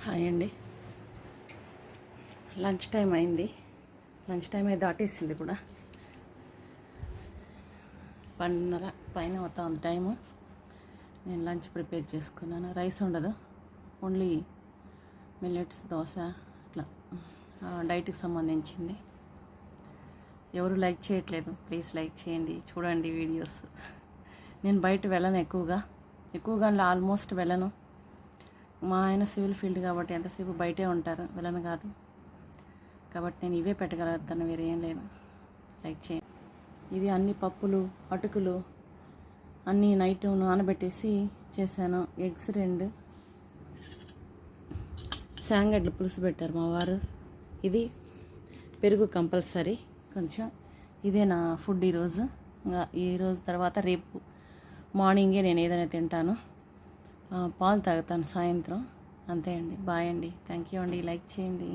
Hi అండి. Lunch time అయింది. Lunch time అయితే దాటేసింది కూడా. 12:30 పైన అవుతుంది టైము. నేను లంచ్ ప్రిపేర్ చేసుకున్నాను. రైస్ ఉండదు, ఓన్లీ మిల్లెట్స్, దోశ అట్లా డైట్కి సంబంధించింది. ఎవరు లైక్ చేయట్లేదు, ప్లీజ్ లైక్ చేయండి, చూడండి వీడియోస్. నేను బయట వెళ్ళను ఎక్కువగా ఆల్మోస్ట్ వెళ్ళను. మా ఆయన సివిల్ ఫీల్డ్ కాబట్టి ఎంతసేపు బయటే ఉంటారు, వెళ్ళను కాదు. కాబట్టి నేను ఇవే పెట్టగలుగుతాను, వేరే ఏం లేదు. లైక్ చేయండి. ఇది అన్ని పప్పులు, అటుకులు అన్నీ నైట్ నానబెట్టేసి చేశాను. ఎగ్స్ 2, శాంగడ్లు పులుసు పెట్టారు మా వారు. ఇది పెరుగు కంపల్సరీ కొంచెం. ఇదే నా ఫుడ్ ఈరోజు. ఈరోజు తర్వాత రేపు మార్నింగే నేను ఏదైనా తింటాను. పాలు తాగుతాను సాయంత్రం. అంతే అండి. బాయ్ అండి. థ్యాంక్ యూ అండి. లైక్ చేయండి.